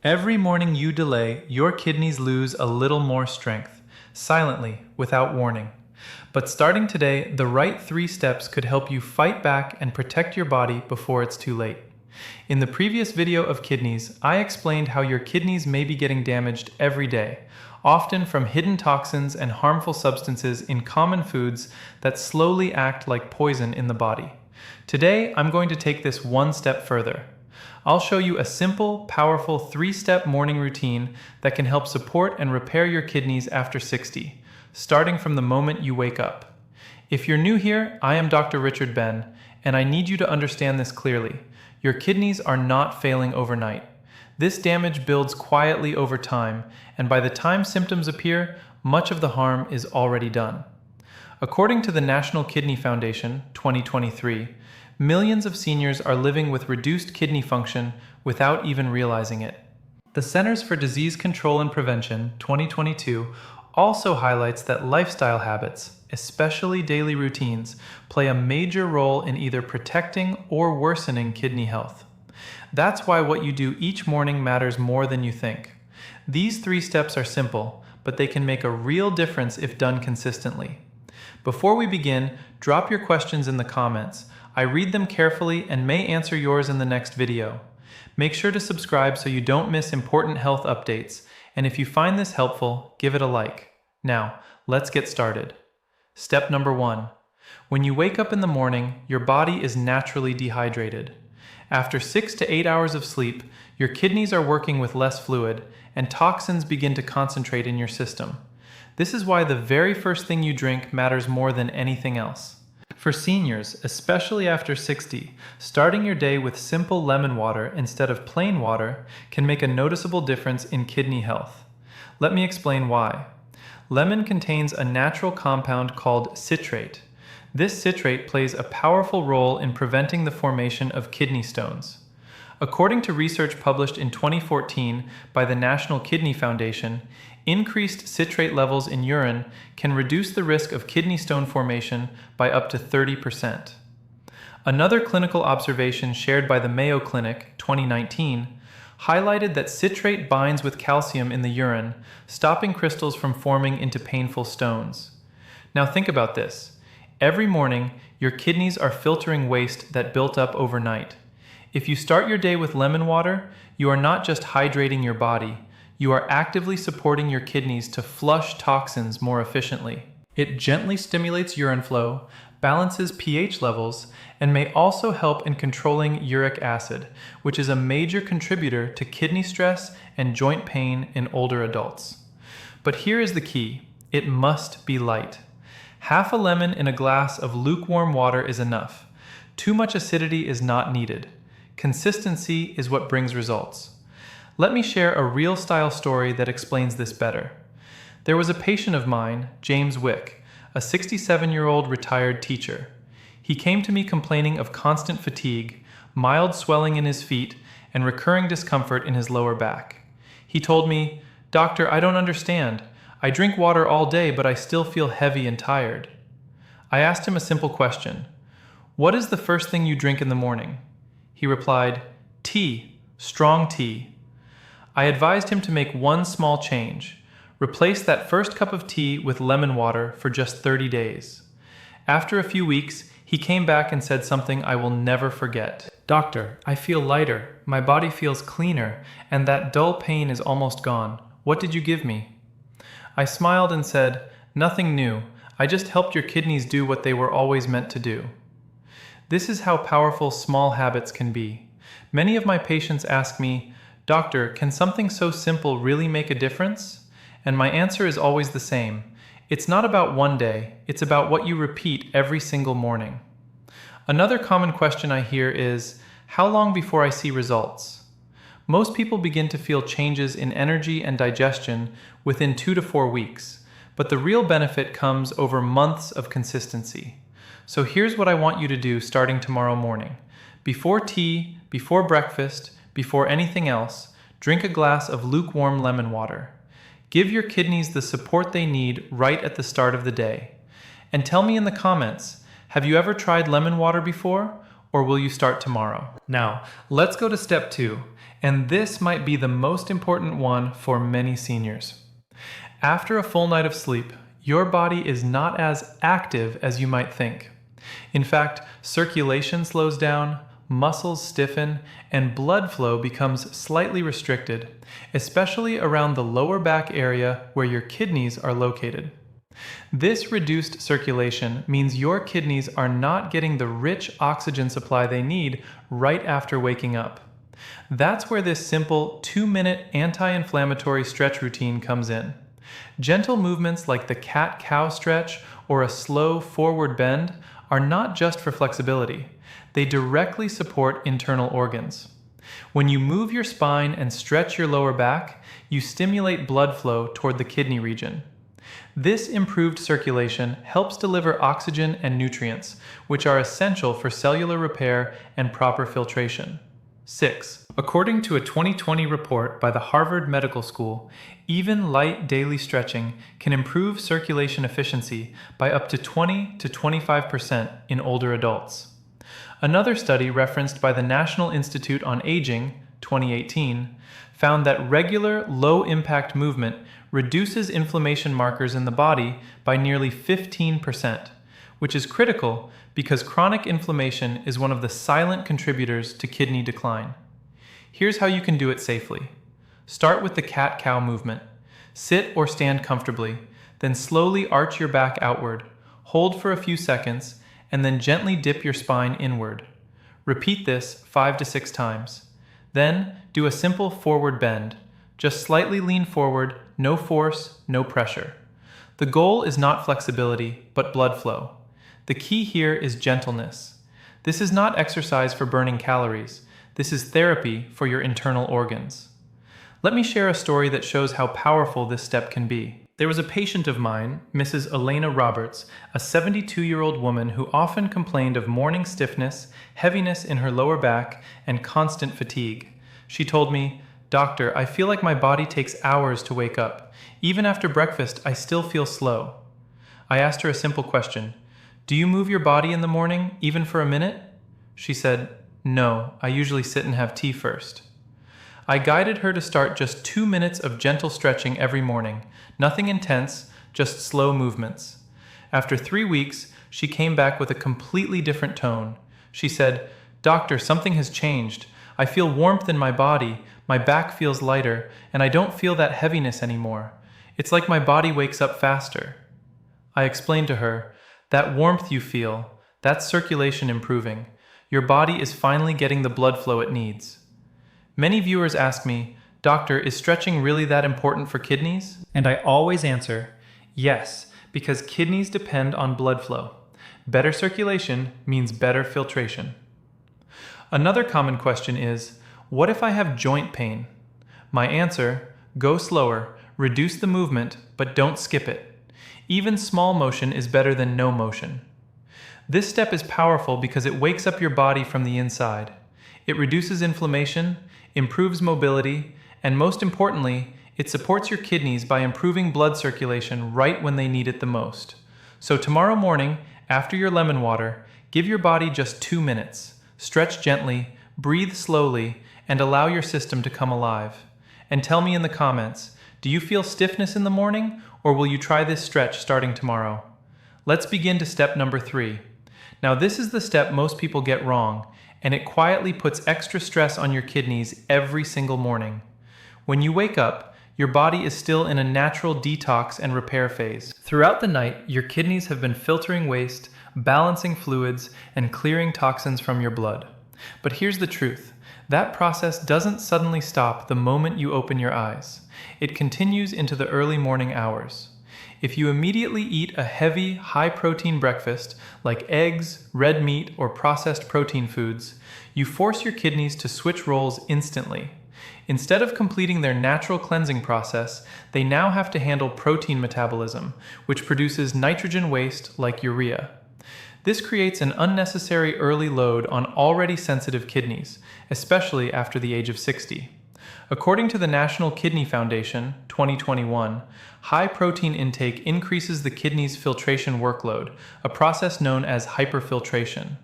Every morning you delay, your kidneys lose a little more strength, silently, without warning. But starting today, the right 3 steps could help you fight back and protect your body before it's too late. In the previous video of kidneys, I explained how your kidneys may be getting damaged every day, often from hidden toxins and harmful substances in common foods that slowly act like poison in the body. Today, I'm going to take this one step further. I'll show you a simple, powerful 3-step morning routine that can help support and repair your kidneys after 60, starting from the moment you wake up. If you're new here, I am Dr. Richard Ben, and I need you to understand this clearly. Your kidneys are not failing overnight. This damage builds quietly over time, and by the time symptoms appear, much of the harm is already done. According to the National Kidney Foundation, 2023, millions of seniors are living with reduced kidney function without even realizing it. The Centers for Disease Control and Prevention, 2022, also highlights that lifestyle habits, especially daily routines, play a major role in either protecting or worsening kidney health. That's why what you do each morning matters more than you think. These 3 steps are simple, but they can make a real difference if done consistently. Before we begin, drop your questions in the comments. I read them carefully and may answer yours in the next video. Make sure to subscribe so you don't miss important health updates, and if you find this helpful, give it a like. Now, let's get started. Step number 1. When you wake up in the morning, your body is naturally dehydrated. After 6 to 8 hours of sleep, your kidneys are working with less fluid, and toxins begin to concentrate in your system. This is why the very first thing you drink matters more than anything else. For seniors, especially after 60, starting your day with simple lemon water instead of plain water can make a noticeable difference in kidney health. Let me explain why. Lemon contains a natural compound called citrate. This citrate plays a powerful role in preventing the formation of kidney stones. According to research published in 2014 by the National Kidney Foundation, increased citrate levels in urine can reduce the risk of kidney stone formation by up to 30%. Another clinical observation shared by the Mayo Clinic, 2019, highlighted that citrate binds with calcium in the urine, stopping crystals from forming into painful stones. Now think about this. Every morning, your kidneys are filtering waste that built up overnight. If you start your day with lemon water, you are not just hydrating your body, you are actively supporting your kidneys to flush toxins more efficiently. It gently stimulates urine flow, balances pH levels, and may also help in controlling uric acid, which is a major contributor to kidney stress and joint pain in older adults. But here is the key: it must be light. Half a lemon in a glass of lukewarm water is enough. Too much acidity is not needed. Consistency is what brings results. Let me share a real-style story that explains this better. There was a patient of mine, James Wick, a 67-year-old retired teacher. He came to me complaining of constant fatigue, mild swelling in his feet, and recurring discomfort in his lower back. He told me, "Doctor, I don't understand. I drink water all day, but I still feel heavy and tired." I asked him a simple question. "What is the first thing you drink in the morning?" He replied, "Tea, strong tea." I advised him to make one small change. Replace that first cup of tea with lemon water for just 30 days. After a few weeks, he came back and said something I will never forget. "Doctor, I feel lighter, my body feels cleaner, and that dull pain is almost gone. What did you give me?" I smiled and said, "Nothing new. I just helped your kidneys do what they were always meant to do." This is how powerful small habits can be. Many of my patients ask me, "Doctor, can something so simple really make a difference?" And my answer is always the same. It's not about one day, it's about what you repeat every single morning. Another common question I hear is, how long before I see results? Most people begin to feel changes in energy and digestion within 2 to 4 weeks, but the real benefit comes over months of consistency. So here's what I want you to do starting tomorrow morning. Before tea, before breakfast, before anything else, drink a glass of lukewarm lemon water. Give your kidneys the support they need right at the start of the day. And tell me in the comments, have you ever tried lemon water before, or will you start tomorrow? Now, let's go to step 2, And this might be the most important one for many seniors. After a full night of sleep, your body is not as active as you might think. In fact, circulation slows down, muscles stiffen, and blood flow becomes slightly restricted, especially around the lower back area where your kidneys are located. This reduced circulation means your kidneys are not getting the rich oxygen supply they need right after waking up. That's where this simple 2-minute anti-inflammatory stretch routine comes in. Gentle movements like the cat-cow stretch or a slow forward bend are not just for flexibility. They directly support internal organs. When you move your spine and stretch your lower back, you stimulate blood flow toward the kidney region. This improved circulation helps deliver oxygen and nutrients, which are essential for cellular repair and proper filtration. 6. According to a 2020 report by the Harvard Medical School, even light daily stretching can improve circulation efficiency by up to 20 to 25% in older adults. Another study referenced by the National Institute on Aging, 2018, found that regular low-impact movement reduces inflammation markers in the body by nearly 15%, which is critical because chronic inflammation is one of the silent contributors to kidney decline. Here's how you can do it safely. Start with the cat-cow movement. Sit or stand comfortably, then slowly arch your back outward, hold for a few seconds, and then gently dip your spine inward. Repeat this 5 to 6 times. Then, do a simple forward bend. Just slightly lean forward, no force, no pressure. The goal is not flexibility, but blood flow. The key here is gentleness. This is not exercise for burning calories. This is therapy for your internal organs. Let me share a story that shows how powerful this step can be. There was a patient of mine, Mrs. Elena Roberts, a 72-year-old woman who often complained of morning stiffness, heaviness in her lower back, and constant fatigue. She told me, "Doctor, I feel like my body takes hours to wake up. Even after breakfast, I still feel slow." I asked her a simple question. "Do you move your body in the morning, even for a minute?" She said, "No, I usually sit and have tea first." I guided her to start just 2 minutes of gentle stretching every morning. Nothing intense, just slow movements. After 3 weeks, she came back with a completely different tone. She said, "Doctor, something has changed. I feel warmth in my body, my back feels lighter, and I don't feel that heaviness anymore. It's like my body wakes up faster." I explained to her, "That warmth you feel, that's circulation improving. Your body is finally getting the blood flow it needs." Many viewers ask me, "Doctor, is stretching really that important for kidneys?" And I always answer, yes, because kidneys depend on blood flow. Better circulation means better filtration. Another common question is, what if I have joint pain? My answer, go slower, reduce the movement, but don't skip it. Even small motion is better than no motion. This step is powerful because it wakes up your body from the inside. It reduces inflammation, improves mobility, and most importantly, it supports your kidneys by improving blood circulation right when they need it the most. So tomorrow morning, after your lemon water, give your body just 2 minutes. Stretch gently, breathe slowly, and allow your system to come alive. And tell me in the comments, do you feel stiffness in the morning, or will you try this stretch starting tomorrow? Let's begin to step number 3. Now this is the step most people get wrong, and it quietly puts extra stress on your kidneys every single morning. When you wake up, your body is still in a natural detox and repair phase. Throughout the night, your kidneys have been filtering waste, balancing fluids, and clearing toxins from your blood. But here's the truth. That process doesn't suddenly stop the moment you open your eyes. It continues into the early morning hours. If you immediately eat a heavy, high-protein breakfast, like eggs, red meat, or processed protein foods, you force your kidneys to switch roles instantly. Instead of completing their natural cleansing process, they now have to handle protein metabolism, which produces nitrogen waste like urea. This creates an unnecessary early load on already sensitive kidneys, especially after the age of 60. According to the National Kidney Foundation, 2021, high protein intake increases the kidney's filtration workload, a process known as hyperfiltration.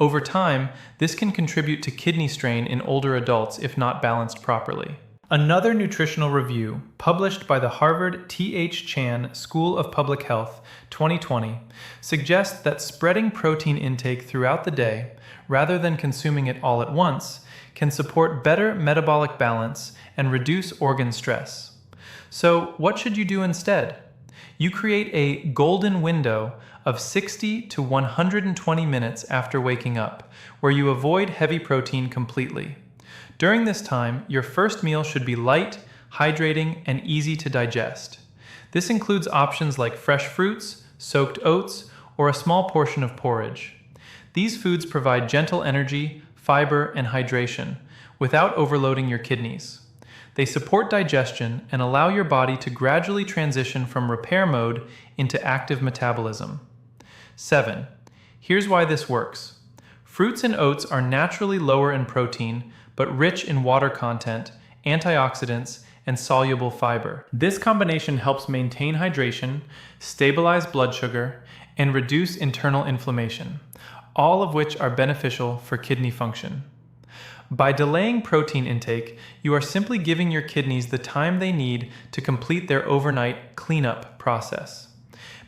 Over time, this can contribute to kidney strain in older adults if not balanced properly. Another nutritional review, published by the Harvard T.H. Chan School of Public Health 2020, suggests that spreading protein intake throughout the day, rather than consuming it all at once, can support better metabolic balance and reduce organ stress. So, what should you do instead? You create a golden window of 60 to 120 minutes after waking up, where you avoid heavy protein completely. During this time, your first meal should be light, hydrating, and easy to digest. This includes options like fresh fruits, soaked oats, or a small portion of porridge. These foods provide gentle energy, fiber, and hydration without overloading your kidneys. They support digestion and allow your body to gradually transition from repair mode into active metabolism. 7. Here's why this works. Fruits and oats are naturally lower in protein, but rich in water content, antioxidants, and soluble fiber. This combination helps maintain hydration, stabilize blood sugar, and reduce internal inflammation, all of which are beneficial for kidney function. By delaying protein intake, you are simply giving your kidneys the time they need to complete their overnight cleanup process.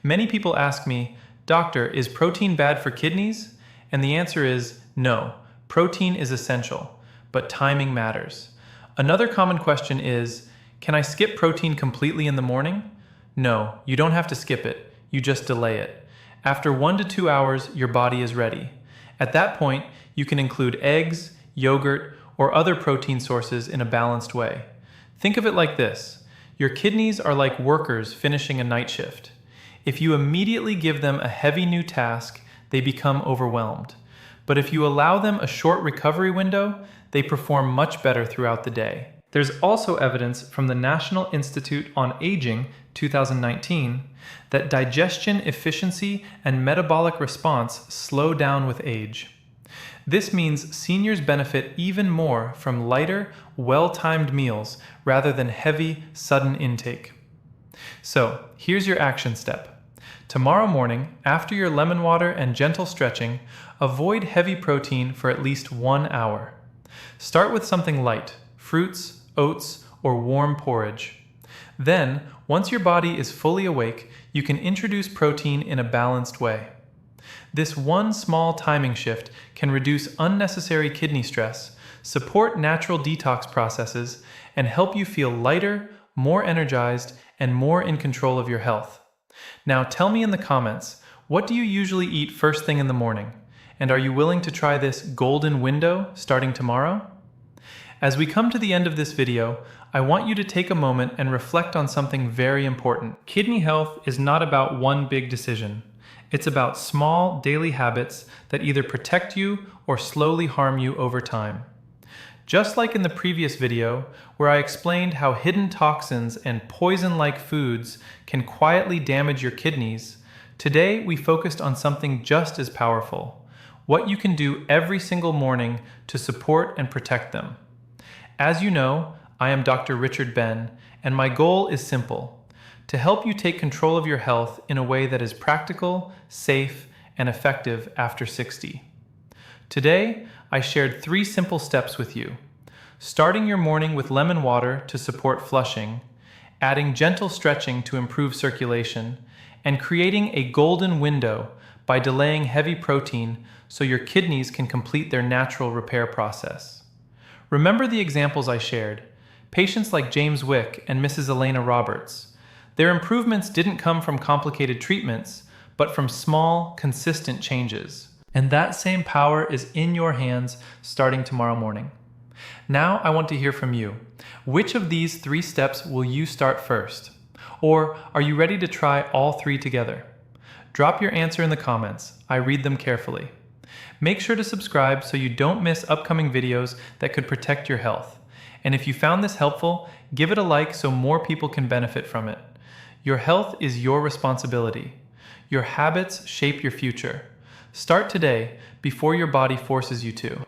Many people ask me, "Doctor, is protein bad for kidneys?" And the answer is no. Protein is essential, but timing matters. Another common question is, can I skip protein completely in the morning? No, you don't have to skip it. You just delay it. After 1 to 2 hours, your body is ready. At that point, you can include eggs, yogurt, or other protein sources in a balanced way. Think of it like this. Your kidneys are like workers finishing a night shift. If you immediately give them a heavy new task, they become overwhelmed. But if you allow them a short recovery window, they perform much better throughout the day. There's also evidence from the National Institute on Aging 2019 that digestion efficiency and metabolic response slow down with age. This means seniors benefit even more from lighter, well-timed meals rather than heavy, sudden intake. So, here's your action step. Tomorrow morning, after your lemon water and gentle stretching, avoid heavy protein for at least 1 hour. Start with something light, fruits, oats, or warm porridge. Then, once your body is fully awake, you can introduce protein in a balanced way. This one small timing shift can reduce unnecessary kidney stress, support natural detox processes, and help you feel lighter, more energized, and more in control of your health. Now tell me in the comments, what do you usually eat first thing in the morning? And are you willing to try this golden window starting tomorrow? As we come to the end of this video, I want you to take a moment and reflect on something very important. Kidney health is not about one big decision. It's about small daily habits that either protect you or slowly harm you over time. Just like in the previous video, where I explained how hidden toxins and poison-like foods can quietly damage your kidneys, today we focused on something just as powerful: what you can do every single morning to support and protect them. As you know, I am Dr. Richard Ben, and my goal is simple: to help you take control of your health in a way that is practical, safe, and effective after 60. Today, I shared 3 simple steps with you: starting your morning with lemon water to support flushing, adding gentle stretching to improve circulation, and creating a golden window by delaying heavy protein so your kidneys can complete their natural repair process. Remember the examples I shared: patients like James Wick and Mrs. Elena Roberts. Their improvements didn't come from complicated treatments, but from small, consistent changes. And that same power is in your hands starting tomorrow morning. Now I want to hear from you. Which of these 3 steps will you start first? Or are you ready to try all 3 together? Drop your answer in the comments. I read them carefully. Make sure to subscribe so you don't miss upcoming videos that could protect your health. And if you found this helpful, give it a like so more people can benefit from it. Your health is your responsibility. Your habits shape your future. Start today before your body forces you to.